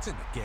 It's in the game.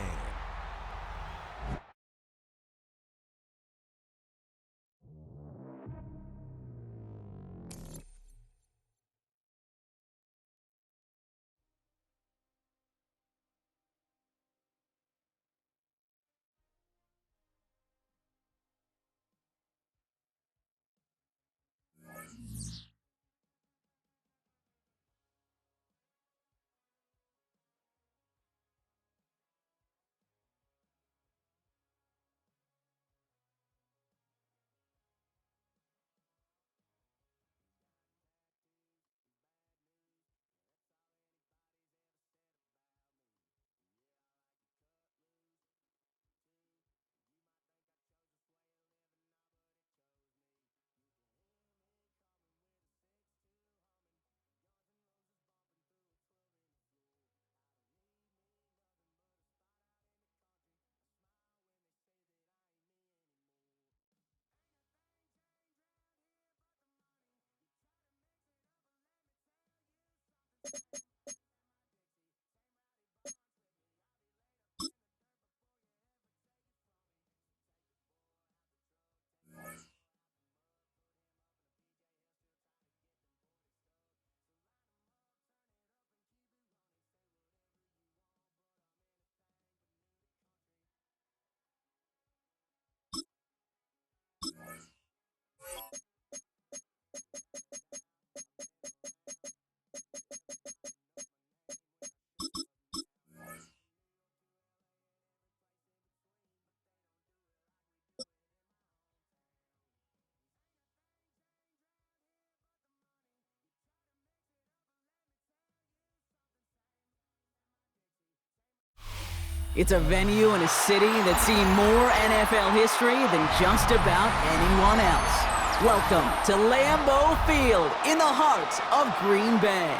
It's a venue in a city that's seen more NFL history than just about anyone else. Welcome to Lambeau Field in the heart of Green Bay.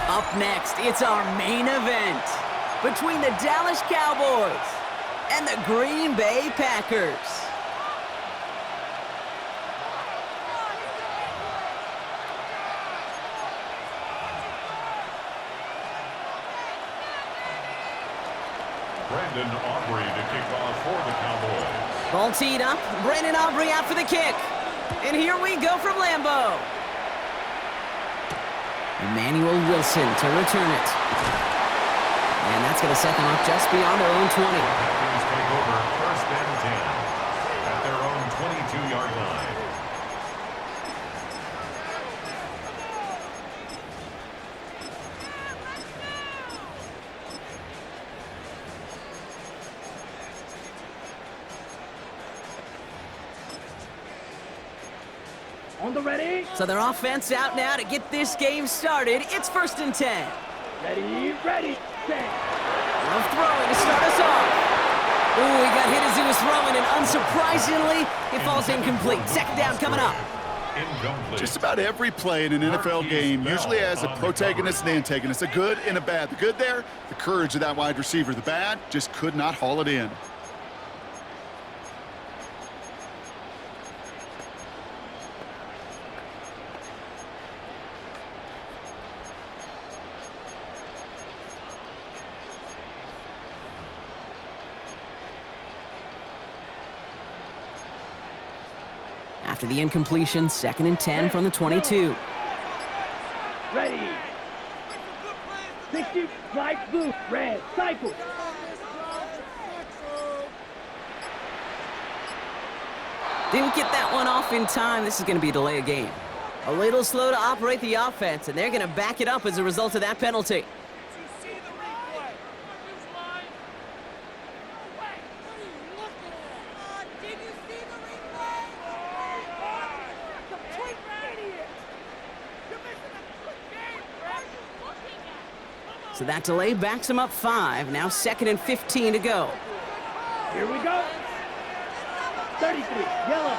Up next, it's our main event between the Dallas Cowboys and the Green Bay Packers. Brandon Aubrey to kick off for the Cowboys. Ball teed up. Brandon Aubrey out for the kick. And here we go from Lambeau. Emmanuel Wilson to return it. And that's going to set them up just beyond their own 20. Packers take over first and 10 at their own 22-yard line. On the ready. So their offense out now to get this game started. It's first and 10. Ready, set. Love throwing to start us off. Ooh, he got hit as he was throwing, and unsurprisingly, it falls incomplete. Second down coming up. Incomplete. Just about every play in an NFL game usually has a protagonist and antagonist, a good and a bad. The good there, the courage of that wide receiver. The bad, just could not haul it in. After the incompletion, second and 10 from the 22. Ready. 60, right, blue, red, cycle. Didn't get that one off in time. This is going to be a delay of game. A little slow to operate the offense, and they're going to back it up as a result of that penalty. So that delay backs him up 5. Now second and 15 to go. Here we go. 33, yellow.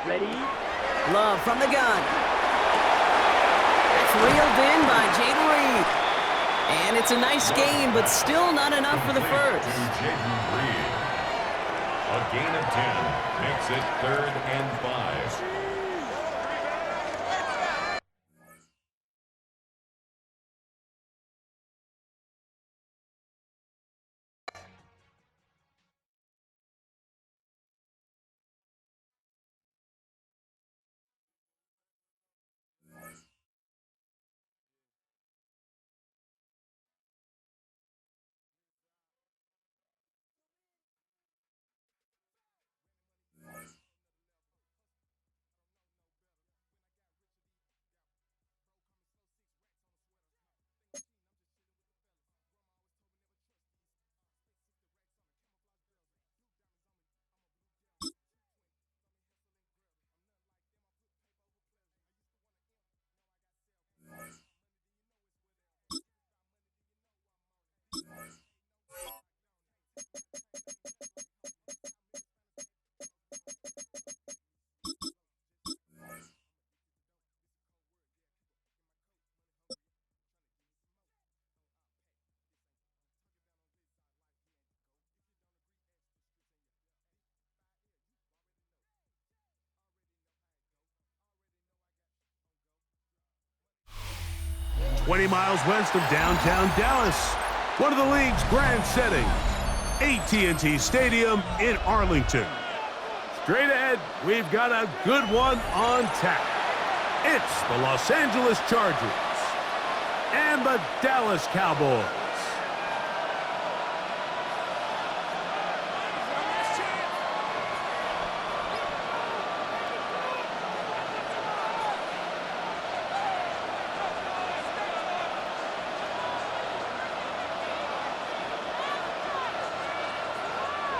Ready. Love from the gun. That's reeled in by Jaden Reed. And it's a nice gain, but still not enough for the first. Jaden Reed. A gain of 10 makes it 3rd and 5. 20 miles west of downtown Dallas, one of the league's grand settings, AT&T Stadium in Arlington. Straight ahead, we've got a good one on tap. It's the Los Angeles Chargers and the Dallas Cowboys.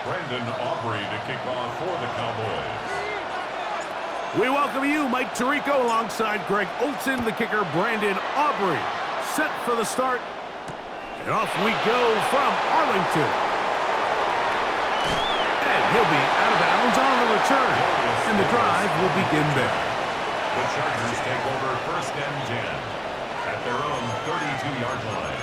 Brandon Aubrey to kick off for the Cowboys. We welcome you, Mike Tirico, alongside Greg Olson, the kicker, Brandon Aubrey. Set for the start. And off we go from Arlington. And he'll be out of bounds on the return. And the drive will begin there. The Chargers take over first and 10 at their own 32-yard line.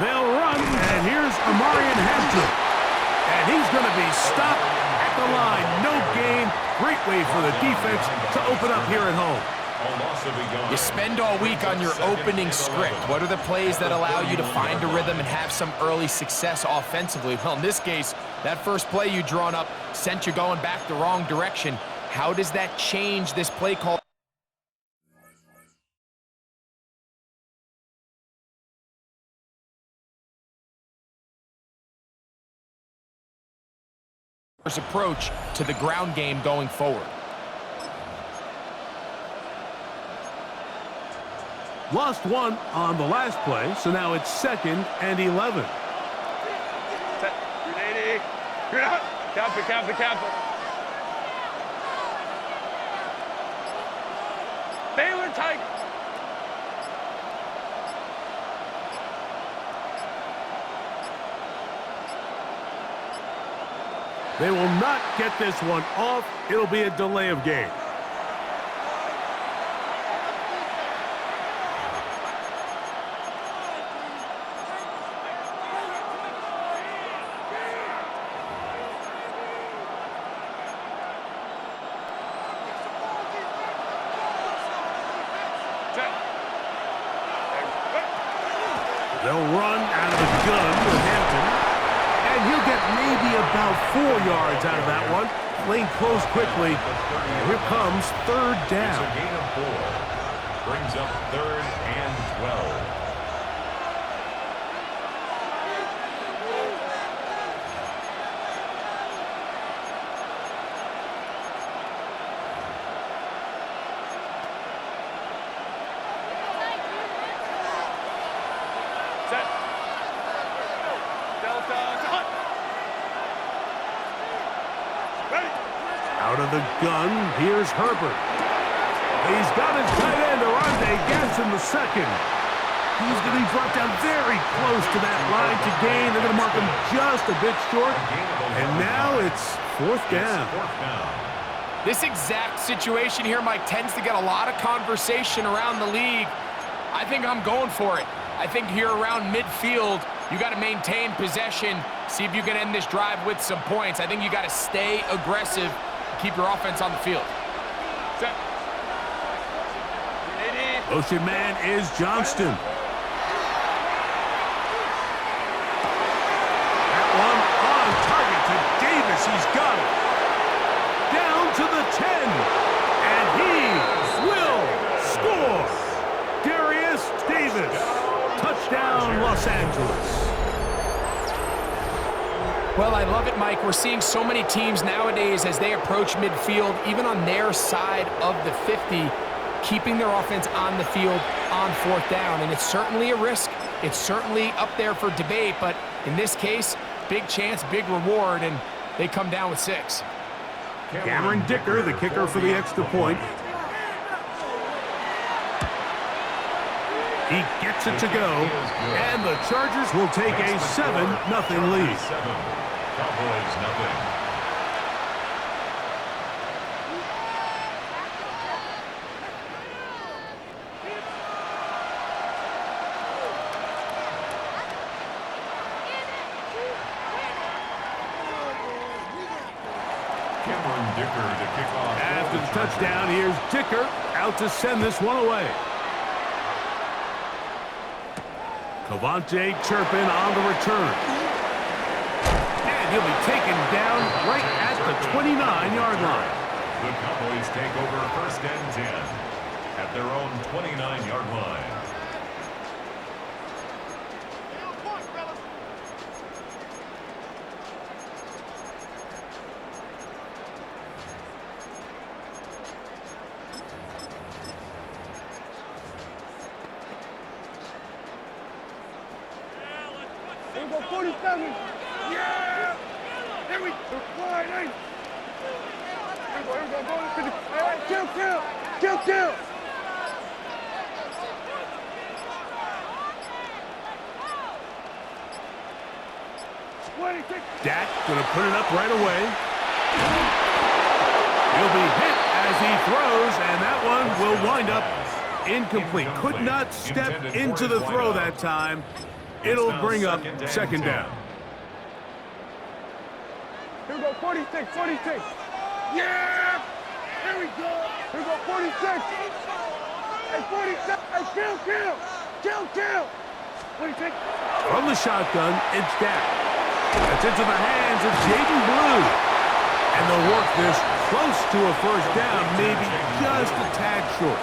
They'll run, and here's Amarian Hampton. And he's going to be stopped at the line. No gain. Great way for the defense to open up here at home. You spend all week on your opening script. What are the plays that allow you to find a rhythm and have some early success offensively? Well, in this case, that first play you drawn up sent you going back the wrong direction. How does that change this play call? Approach to the ground game going forward. Lost one on the last play, so now it's 2nd and 11. Set. 380. You're out. Cap it. Baylor Tiger. They will not get this one off. It'll be a delay of game. They'll run out of the gun with Hampton. And he'll get maybe about 4 yards out of that one. Playing close quickly. Here comes 3rd down. It's a gain of 4. Brings up 3rd and 12. Set. Delta. Out of the gun, here's Herbert. He's got his tight end, Arande Gantz, in the second. He's going to be brought down very close to that line to gain. They're going to mark him just a bit short. And now it's 4th down. This exact situation here, Mike, tends to get a lot of conversation around the league. I think I'm going for it. I think here around midfield, you got to maintain possession, see if you can end this drive with some points. I think you got to stay aggressive, keep your offense on the field. Set. Ocean man is Johnston. That one on target to Davis. He's got it. Down to the 10. And he will score. Darius Davis. Touchdown, Los Angeles. Well, I love it, Mike. We're seeing so many teams nowadays as they approach midfield, even on their side of the 50, keeping their offense on the field on 4th down. And it's certainly a risk. It's certainly up there for debate, but in this case, big chance, big reward, and they come down with 6. Cameron Dicker, the kicker for the extra point. He gets it to go, and the Chargers will take a 7-0 lead. Cowboys 0. To kick off. After the touchdown, here's Dicker out to send this one away. Cavante Turpin on the return. And he'll be taken down right at the 29-yard line. The Cowboys take over 1st and 10 at their own 29-yard line. Here we go, 47. Yeah! Here we go, wide eight. Here we go, going to 50. All right, kill. Dak gonna put it up right away. He'll be hit as he throws, and that one will wind up incomplete. Could not step into the throw that time. It'll bring up 2nd down. Here we go, 46. Yeah! Here we go. Here we go, 46. Hey, 47. Hey, kill. 46. From the shotgun, it's Dak. That's into the hands of Jaden Blue. And they'll work this close to a 1st down, maybe just a tad short.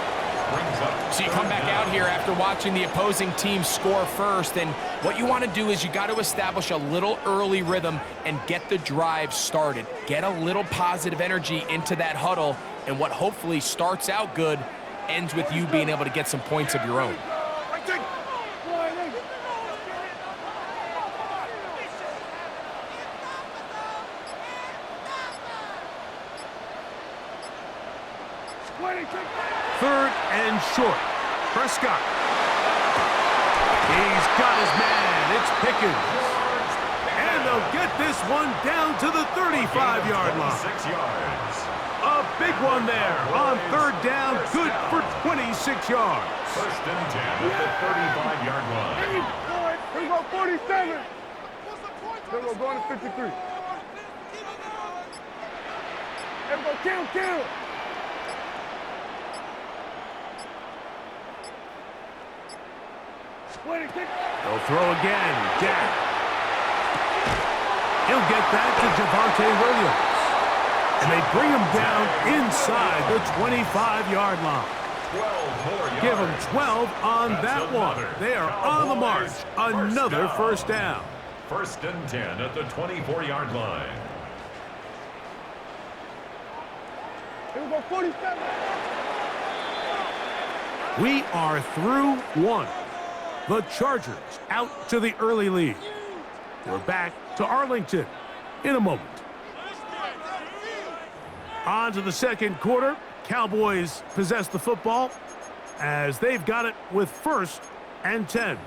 So you come back out here after watching the opposing team score first, and what you want to do is you got to establish a little early rhythm and get the drive started. Get a little positive energy into that huddle, and what hopefully starts out good ends with you being able to get some points of your own. Third and short. Prescott. He's got his man. It's Pickens. And they'll get this one down to the 35-yard line. 6 yards. A big one there on 3rd down. Good for 26 yards. 1st and 10 at the 35-yard line. Here we go, 47. Here we go, going to 53. Here we go, kill. They'll throw again. Dak. He'll get that to Javonte Williams. And they bring him down inside the 25-yard line. 12 more yards. Give them 12 on that one. They are on the march. Another 1st down. 1st and 10 at the 24-yard line. Here we go, 47. We are through 1. The Chargers out to the early lead. We're back to Arlington in a moment. On to the 2nd quarter. Cowboys possess the football as they've got it with 1st and 10.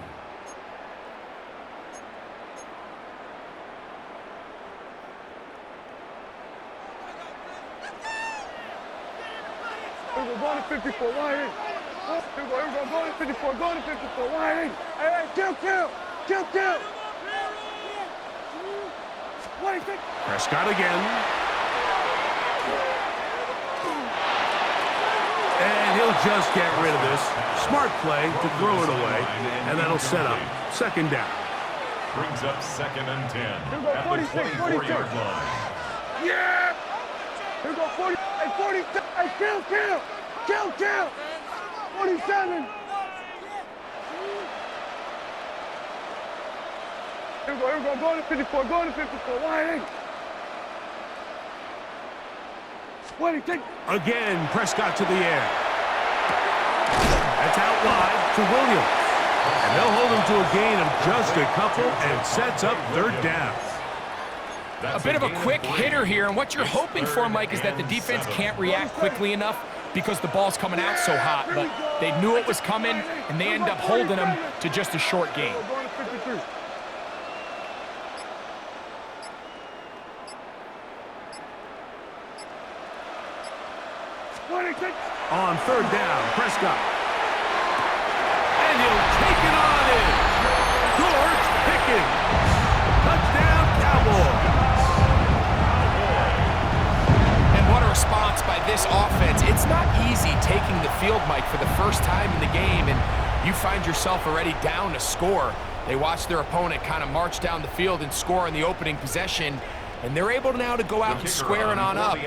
Here we go, going to 54, wide eight. Here we go, going to 54, wide eight. Hey, kill. Prescott again. And he'll just get rid of this. Smart play to throw it away, and that'll set up 2nd down. Brings up 2nd and 10 at 46, the 24-yard line. Yeah! Here we go, 40, hey, 47, hey, kill! 47! Here we go, going to 54, wide eight. Again, Prescott to the air. That's out wide to Williams. And they'll hold him to a gain of just a couple and sets up 3rd down. A bit of a quick hitter here, and what you're hoping for, Mike, is that the defense can't react quickly enough because the ball's coming out so hot. But they knew it was coming, and they end up holding him to just a short gain. On 3rd down, Prescott. And he'll take it on in. George Pickens. Touchdown, Cowboys. field, Mike, for the first time in the game, and you find yourself already down a score. They watch their opponent kind of march down the field and score in the opening possession, and they're able now to go out and square it on up.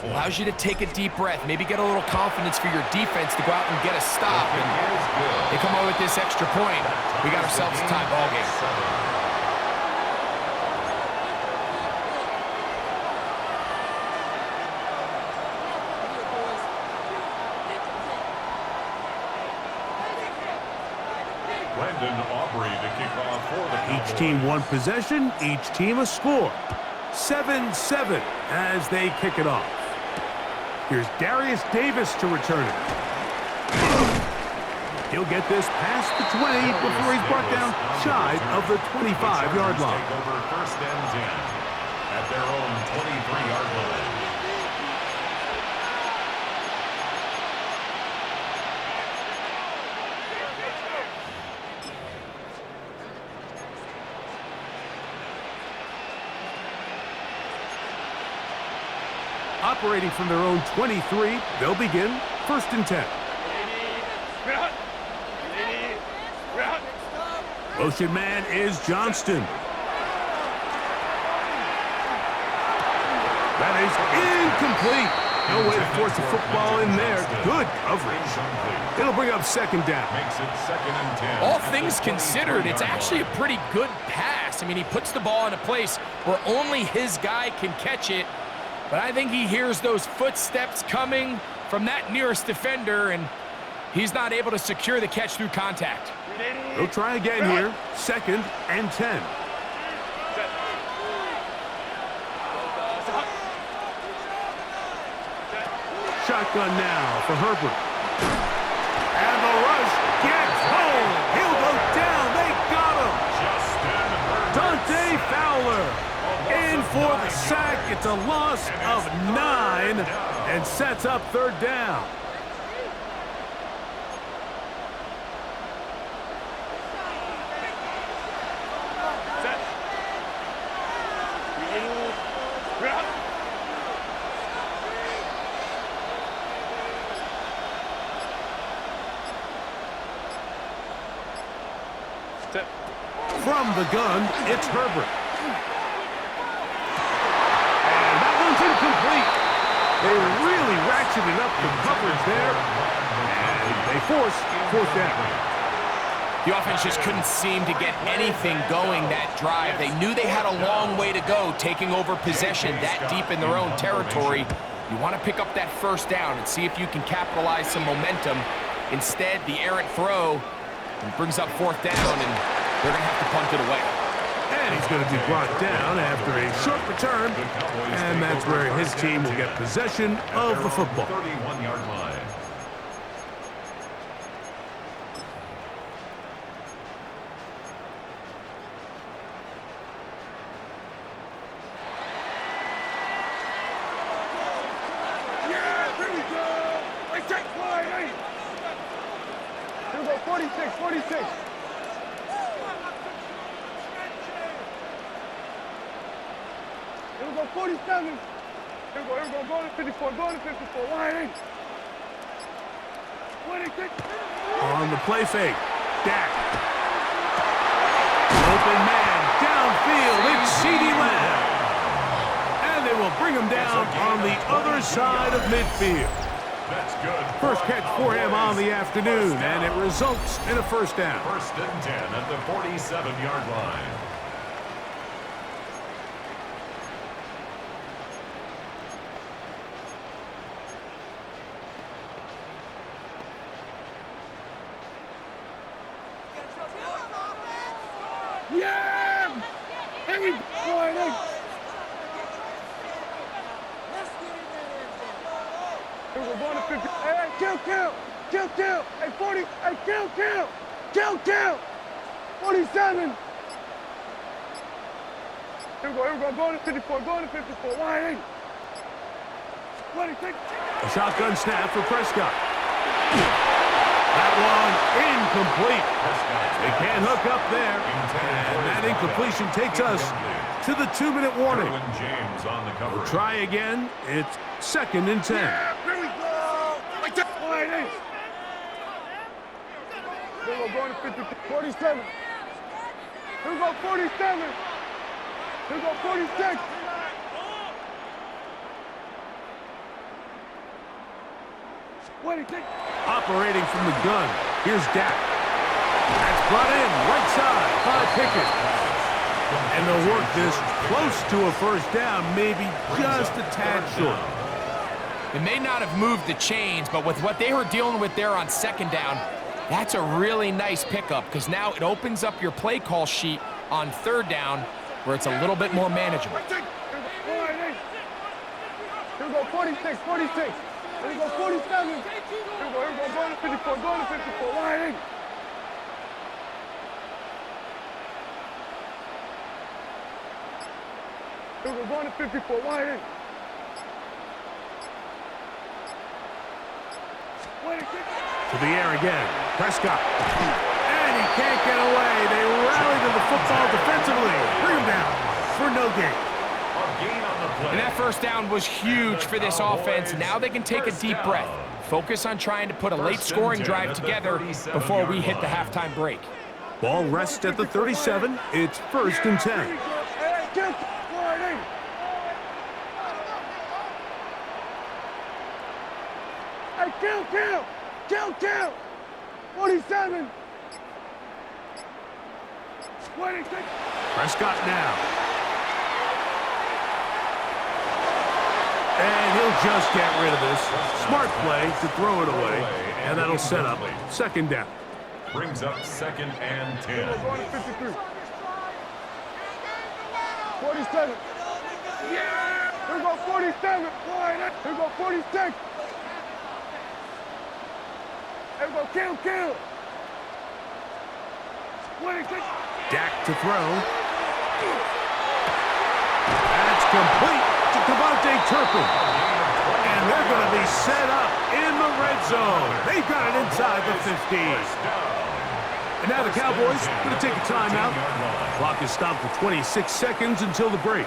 Allows you to take a deep breath, maybe get a little confidence for your defense to go out and get a stop. And they come over with this extra point. We got ourselves a tie ball game. Each team one possession, each team a score. 7-7 as they kick it off. Here's Darius Davis to return it. He'll get this past the 20 before he's brought down shy of the 25-yard line. Over first and 10 at their own 23-yard line. Operating from their own 23, they'll begin first and 10. Motion man is Johnston. That is incomplete. No way to force the football in there. Good coverage. It'll bring up second down. Makes it second and 10. All things considered, it's actually a pretty good pass. I mean, he puts the ball in a place where only his guy can catch it. But I think he hears those footsteps coming from that nearest defender, and he's not able to secure the catch through contact. They'll try again here. Second and 10. Shotgun now for Herbert. And the rush gets home. He'll go down. They got him. Dante Fowler in for the sack. It's a loss of 9 and sets up third down. From the gun, it's Herbert. And that one's incomplete. They really ratcheted up the coverage there. And they force fourth down. The offense just couldn't seem to get anything going that drive. They knew they had a long way to go, taking over possession that deep in their own territory. You want to pick up that first down and see if you can capitalize some momentum. Instead, the errant throw brings up fourth down, and they're going to have to punt it away. And he's going to be brought down after a short return. And that's where his team will get possession of the football. 31-yard line. Yeah, here we go. Like that play, hey. Here we go, 46, 46. Here we go, 47. Here we go, go to 54, go to 54. Line in. 26. On the play fake, Dak. Open man, downfield, it's CeeDee Lamb. And they will bring him down on the other side of midfield. That's good. First catch for him on the afternoon, and it results in a first down. First and 10 at the 47-yard line. Yeah! Here we go. Here we go, going to 50. Hey, kill. Hey, 40. Hey, kill. 47. Here we go, going to 54, line in. 26. A shotgun snap for Prescott. That one incomplete. They can't hook up there. And that incompletion takes us to the 2-minute warning. James on the cover. We'll try again. It's second and 10. Yeah, here we go. Like that. Line in. Here we go, going to 50, 47. Here we go, 47. Here we go, 46. Operating from the gun, here's Dak. That's brought in, right side by Pickett. And they'll work this close to a first down, maybe just a tad short. They may not have moved the chains, but with what they were dealing with there on second down, that's a really nice pickup because now it opens up your play call sheet on third down where it's a little bit more manageable. Here we go, 46, 46. Here we go, 47. Here we go, going to 54, going to 54. Wide in. Here we go, going to 54, wide in. To the air again, Prescott. And he can't get away. They rally to the football defensively. Bring him down for no gain. And that first down was huge for this offense. Now they can take a deep breath. Focus on trying to put a late scoring drive together before we hit the halftime break. Ball rests at the 37. It's 1st and 10. Hey, kill! 47. 26. Prescott now. And he'll just get rid of this. Smart play to throw it away. And that'll set up 2nd down. Brings up 2nd and 10. Going to 53. 47. Yeah! Here we go, 47. Here we go, 46. Here we go, kill. 26. Dak to throw. That's complete to Devontae Turpin. And they're going to be set up in the red zone. They've got it inside the 15. And now the Cowboys going to take a timeout. Clock is stopped for 26 seconds until the break.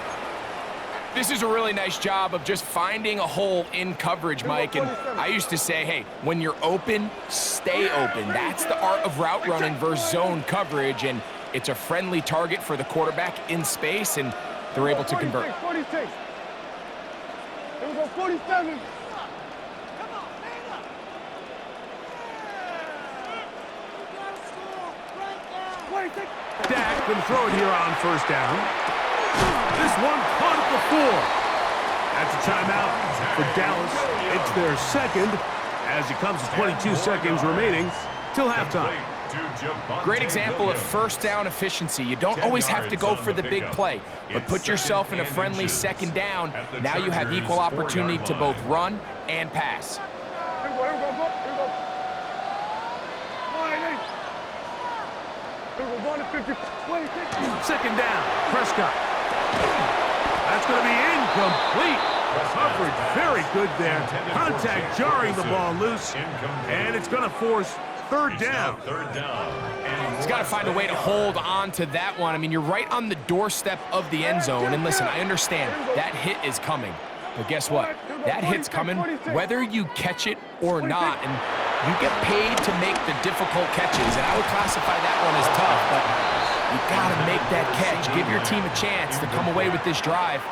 This is a really nice job of just finding a hole in coverage, Mike. And I used to say, hey, when you're open, stay open. That's the art of route running versus zone coverage. And it's a friendly target for the quarterback in space, and they're able to convert. 46. Here we go, 47. Dak going to throw it here on 1st down. This one caught at the 4. That's a timeout for Dallas. It's their 2nd as it comes to 22 seconds remaining till halftime. Great example of first down efficiency. You don't always have to go for the big play, but put yourself in a friendly 2nd down. Now you have equal opportunity to both run and pass. Here we go. Here we go, going to 50. 2nd down, Prescott. That's going to be incomplete. Coverage very good there. Contact jarring the ball loose, and it's going to force 3rd down. He's got to find a way to hold on to that one. I mean, you're right on the doorstep of the end zone. And listen, I understand that hit is coming. But guess what? That hit's coming whether you catch it or not. And you get paid to make the difficult catches. And I would classify that one as tough. But you got to make that catch. Give your team a chance to come away with this drive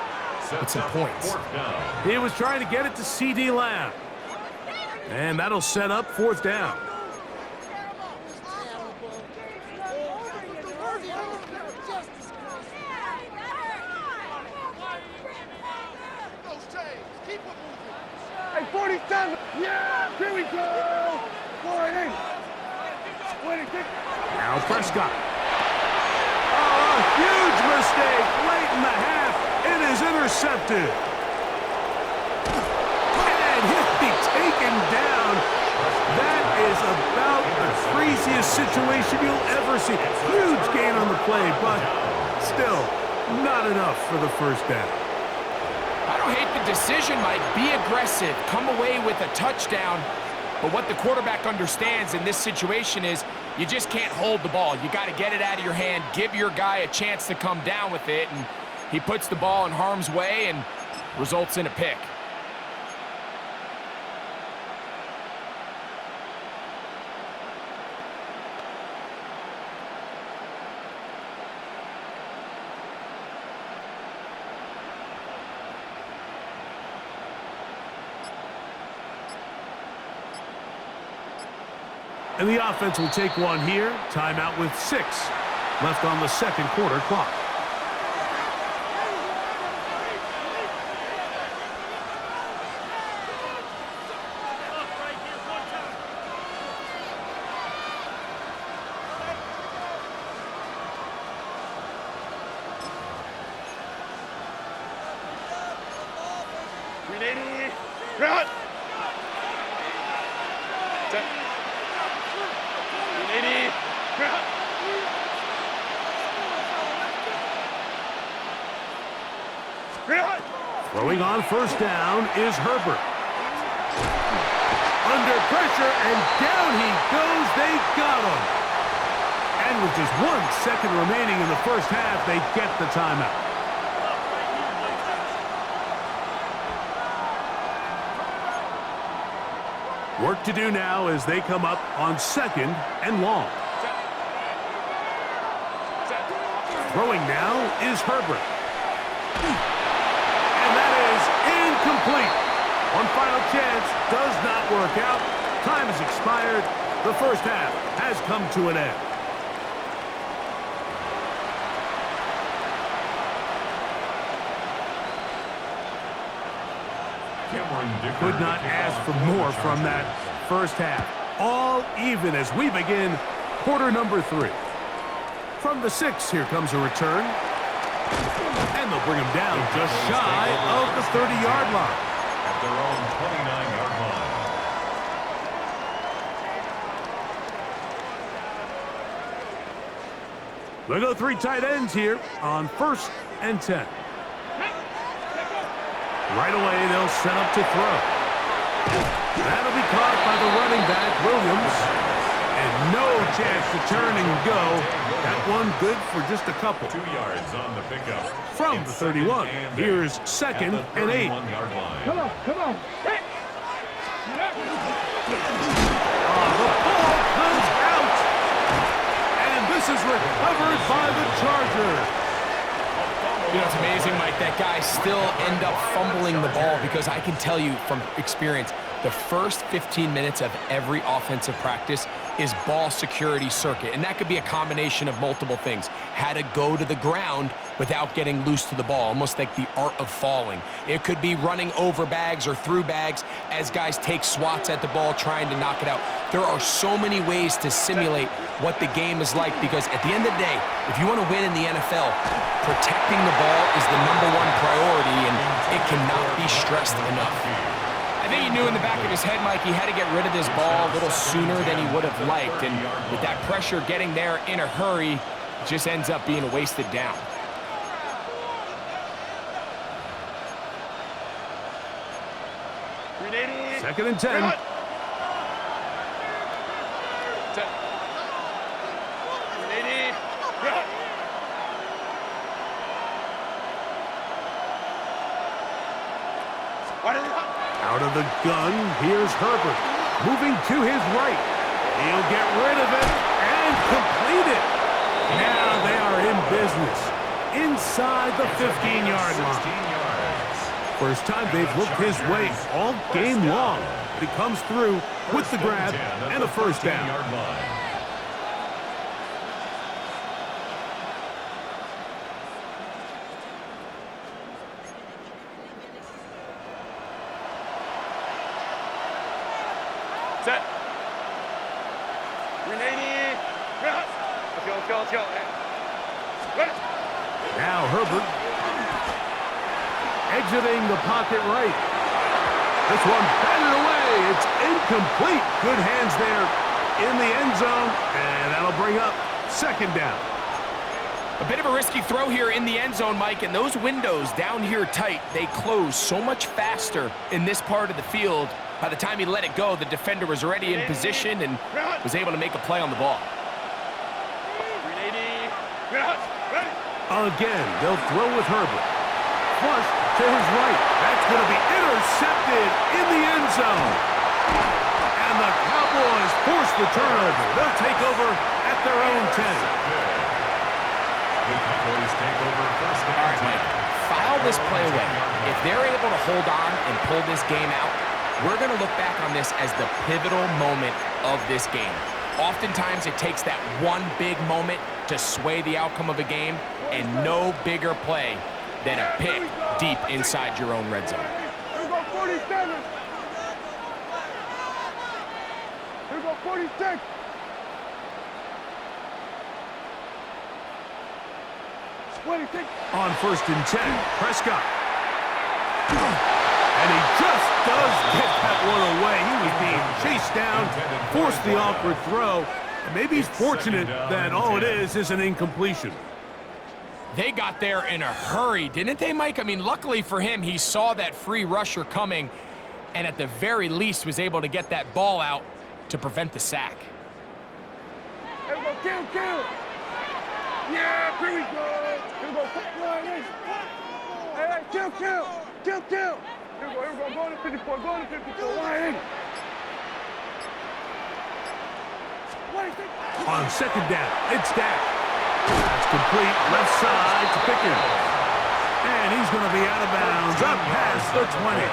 with some points. He was trying to get it to C.D. Lamb. And that'll set up 4th down. Hey, 47. Yeah, here we go. 48. 26. Now Prescott. Oh, a huge mistake late in the half. It is intercepted. And he'll be taken down. That is about the craziest situation you'll ever see. Huge gain on the play, but still not enough for the 1st down. I don't hate the decision, Mike. Be aggressive. Come away with a touchdown. But what the quarterback understands in this situation is you just can't hold the ball. You got to get it out of your hand, give your guy a chance to come down with it, and he puts the ball in harm's way and results in a pick. And the offense will take one here. Timeout with 6 left on the second quarter clock. Run! Throwing on first down is Herbert. Under pressure, and down he goes. They got him. And with just 1 second remaining in the first half, they get the timeout. Work to do now as they come up on 2nd and long. Throwing now is Herbert. And that is incomplete. One final chance does not work out. Time has expired. The first half has come to an end. Could not ask for more from that first half. All even as we begin quarter number 3. From the 6, here comes a return. And they'll bring him down just shy of the 30-yard line. At their own 29-yard line. They'll go 3 tight ends here on 1st and 10. Right away, they'll set up to throw. That'll be caught by the running back, Williams. And no chance to turn and go. That one good for just a couple. 2 yards on the pickup. From the 31, here's 2nd and 8. Come on, come on. The ball comes out. And this is recovered by the Chargers. You know, it's amazing, Mike, that guys still end up fumbling the ball because I can tell you from experience, the first 15 minutes of every offensive practice is ball security circuit. And that could be a combination of multiple things. How to go to the ground without getting loose to the ball, almost like the art of falling. It could be running over bags or through bags as guys take swats at the ball trying to knock it out. There are so many ways to simulate what the game is like because at the end of the day, if you want to win in the NFL, protecting the ball is the #1 priority, and it cannot be stressed enough. I think he knew in the back of his head, Mike, he had to get rid of this ball a little sooner than he would have liked. And with that pressure getting there in a hurry, it just ends up being a wasted down. Second and 10. Out of the gun, here's Herbert. Moving to his right. He'll get rid of it and complete it. Now they are in business. Inside the 15-yard line. First time they've looked his way all game long. But he comes through with the grab and a first down. Set. Renee. Let's go. Now Herbert exiting the pocket right. This one batted away. It's incomplete. Good hands there in the end zone, and that'll bring up second down. A bit of a risky throw here in the end zone, Mike, and those windows down here tight, they close so much faster in this part of the field. By the time he let it go, the defender was already in position and was able to make a play on the ball. Again, they'll throw with Herbert. Flush to his right. That's going to be intercepted in the end zone. And the Cowboys force the turnover. They'll take over at their own 10. The Cowboys take over first and All right, Mike, file this play away. If they're able to hold on and pull this game out, we're going to look back on this as the pivotal moment of this game. Oftentimes, it takes that one big moment to sway the outcome of a game, and no bigger play than a pick deep inside your own red zone. Here we go, 47. Here we go, 46. On 1st and 10, Prescott. And he just does get that one away. He was being chased down, forced the awkward throw. And maybe he's fortunate that all it is an incompletion. They got there in a hurry, didn't they, Mike? I mean, luckily for him, he saw that free rusher coming and at the very least was able to get that ball out to prevent the sack. Here we go, kill. Yeah, here we go. Here we go, hey, kill. Here we go, go to 54, line in. On 2nd down, it's Dak. That's complete, left side to Pickens. And he's going to be out of bounds, up past the 20.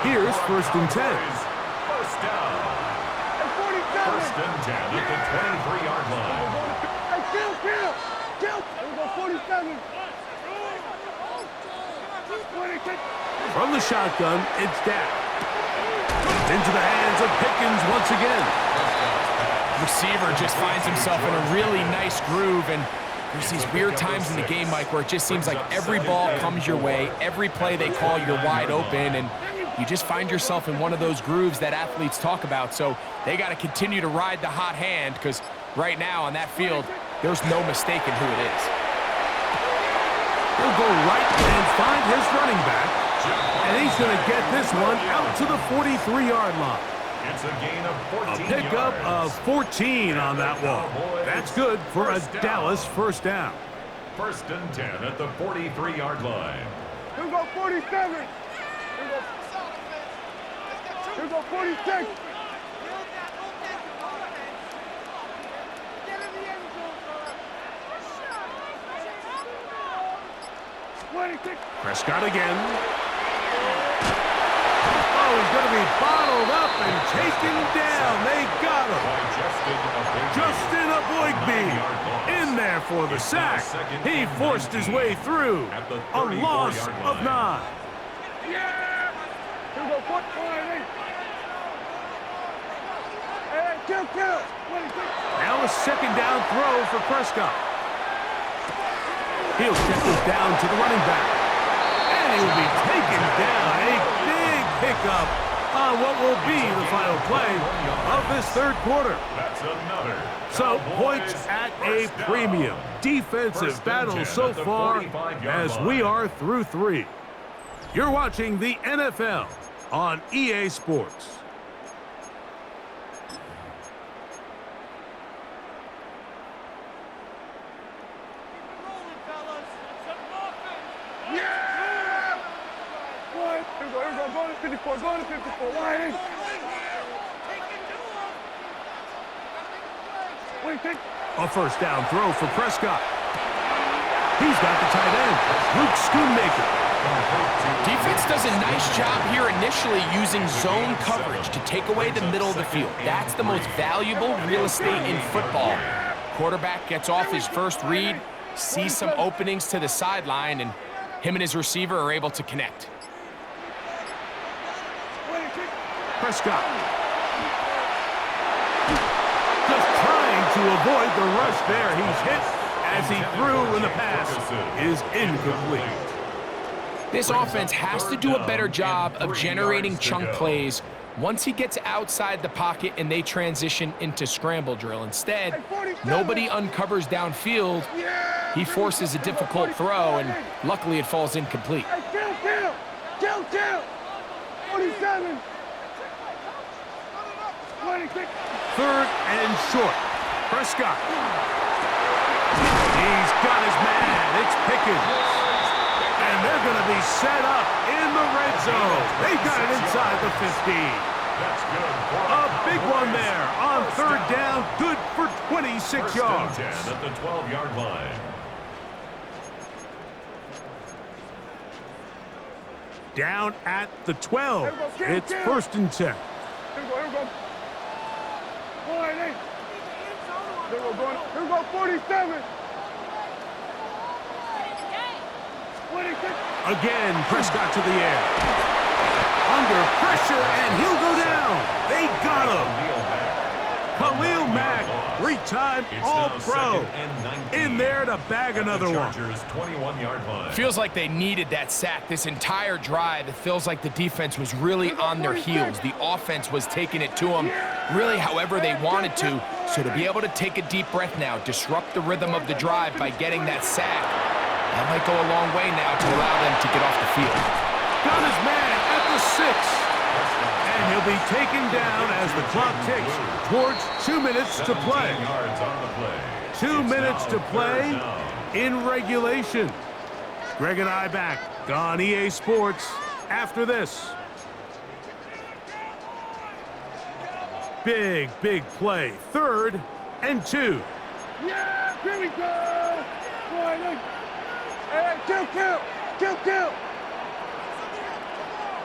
Here's 1st and 10. First down. 1st and 10 at the 23-yard line. Hey, kill. Here we go, 47. 26. From the shotgun, it's Dak. Into the hands of Pickens once again. Receiver just finds himself in a really nice groove, and there's these weird times in the game, Mike, where it just seems like every ball comes your way, every play they call, you're wide open, and you just find yourself in one of those grooves that athletes talk about. So they got to continue to ride the hot hand, because right now on that field, there's no mistaking who it is. He'll go right and find his running back, and he's going to get this one out to the 43-yard line. It's a gain of 14 A pickup of 14 on that one. That's good for a Dallas first down. 1st and 10 at the 43-yard line. Here we go, 47. Here we go, 46. Prescott again. Oh, he's going to be bottled up and taken down. They got him. Justin Aboigbe in there for the sack. He forced his way through. A loss of 9. Yeah! Here we go, 48. Hey, kill. 26. Now a 2nd down throw for Prescott. He'll check this down to the running back. And he'll be taken down. A big pickup on what will be the final play of this 3rd quarter. That's another. So points at a premium. Defensive battle so far as we are through 3. You're watching the NFL on EA Sports. Here we go, go to 54, line in. A 1st down throw for Prescott. He's got the tight end, Luke Schoonmaker. Defense does a nice job here initially using zone coverage to take away the middle of the field. That's the most valuable real estate in football. Quarterback gets off his first read, sees some openings to the sideline, and him and his receiver are able to connect. Prescott. Just trying to avoid the rush there. He's hit as he threw, and the pass is incomplete. This offense has to do a better job of generating chunk plays once he gets outside the pocket and they transition into scramble drill. Instead, nobody uncovers downfield. He forces a difficult throw, and luckily it falls incomplete. Kill. 47. 26. 3rd and short. Prescott. He's got his man. It's Pickens. And they're going to be set up in the red zone. They've got it inside the 15. That's good. A big one there on 3rd down. Good for 26 yards. 1st and 10 at the 12-yard line. Down at the 12. It's 1st and 10. Here we go. Wide 8. Here we go 47. 26. Again, Prescott to the air. Under pressure, and he'll go down. They got him. Khalil Mack, three-time All-Pro, in there to bag another one. 21-yard line. Feels like they needed that sack this entire drive. It feels like the defense was really on their heels. The offense was taking it to them really however they wanted to. So to be able to take a deep breath now, disrupt the rhythm of the drive by getting that sack, that might go a long way now to allow them to get off the field. Got his man at the 6. And he'll be taken down as the clock ticks towards 2 minutes to play. 2 minutes to play in regulation. Greg and I back on EA Sports after this. Big play. 3rd and 2. Yeah, here we go. Wide 8. Hey, kill.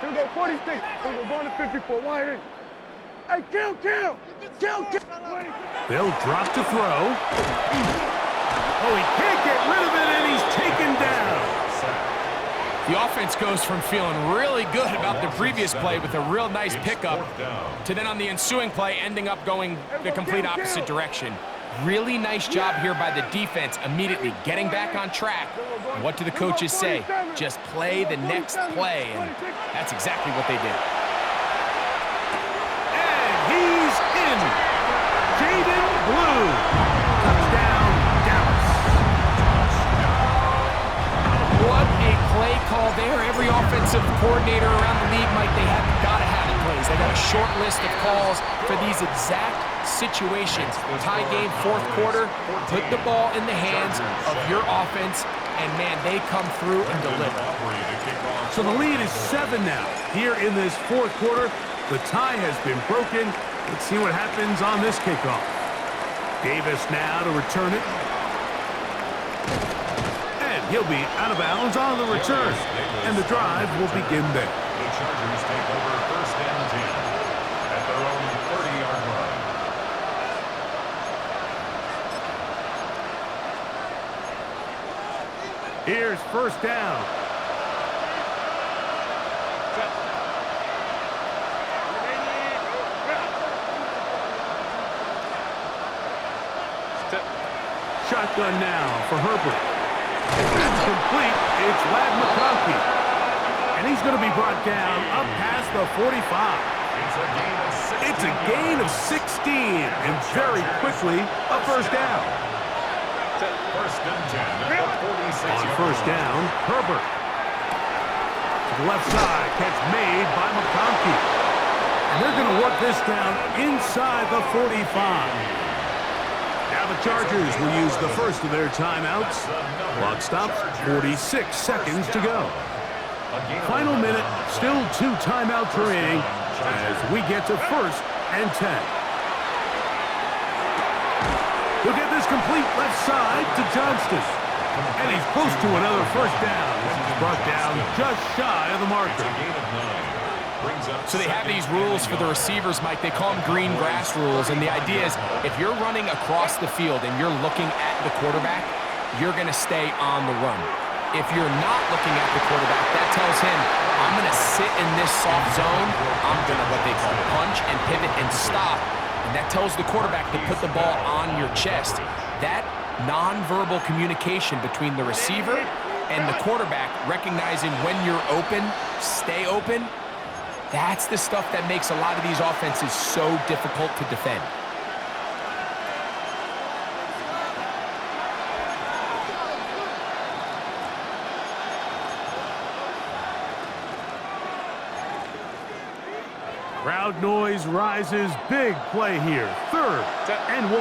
Here we go 46. Here we go going to 54. Wide 8. Hey, kill. They'll drop to throw. Oh, he can't get rid of it, and he's taken down. The offense goes from feeling really good about the previous play with a real nice pickup to then on the ensuing play ending up going the complete opposite direction. Really nice job here by the defense, immediately getting back on track. And what do the coaches say? Just play the next play, and that's exactly what they did. And he's in. Jaden Blue. Touchdown, Dallas. What a play call there. Every offensive coordinator around the league, Mike, they have got to have it plays. They got a short list of calls for these exact situations. Tie game, 4th quarter. Put the ball in the hands of your offense, and man, they come through and deliver. So the lead is 7 now. Here in this 4th quarter, the tie has been broken. Let's see what happens on this kickoff. Davis now to return it. And he'll be out of bounds on the return. And the drive will begin there. The Chargers take over 1st and 10 at their own 30-yard line. Here's 1st down. Shotgun now for Herbert. That's complete. It's Lad McConkey. And he's going to be brought down up past the 45. It's a gain of 16. And very quickly, a 1st down. 1st and 10 at the 46. On 1st down, Herbert. To the left side, catch made by McConkey. And they're going to work this down inside the 45. Now the Chargers will use the first of their timeouts. Clock stops, 46 seconds to go. Final minute, still 2 timeouts remaining as we get to 1st and 10. He'll get this complete left side to Johnston. And he's close to another 1st down. He's brought down just shy of the marker. So they have these rules for the receivers, Mike. They call them green grass rules, and the idea is if you're running across the field and you're looking at the quarterback, you're going to stay on the run. If you're not looking at the quarterback, that tells him, I'm going to sit in this soft zone. I'm going to what they call punch and pivot and stop. And that tells the quarterback to put the ball on your chest. That nonverbal communication between the receiver and the quarterback, recognizing when you're open, stay open, that's the stuff that makes a lot of these offenses so difficult to defend. Crowd noise rises. Big play here. 3rd and 1.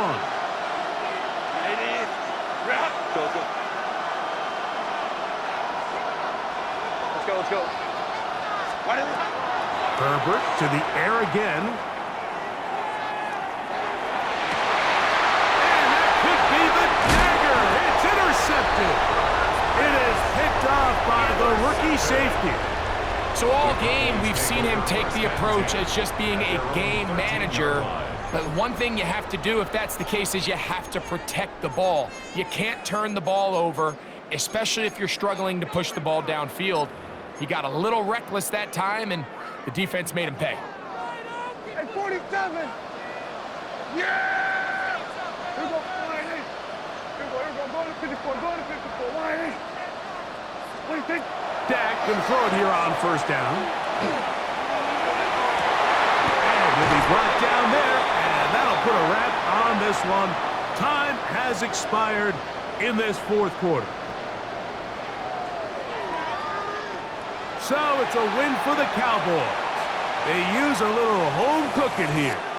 Let's go. Herbert to the air again. And that could be the dagger. It's intercepted. It is picked off by the rookie safety. So all game, we've seen him take the approach as just being a game manager. But one thing you have to do if that's the case is you have to protect the ball. You can't turn the ball over, especially if you're struggling to push the ball downfield. He got a little reckless that time, and the defense made him pay. Hey, 47! Yeah! Here we go, line eight. Here we go, go to 54, go to 54, line eight. What do you think? Dak can throw it here on first down. And he'll be brought down there, and that'll put a wrap on this one. Time has expired in this fourth quarter. So it's a win for the Cowboys. They use a little home cooking here.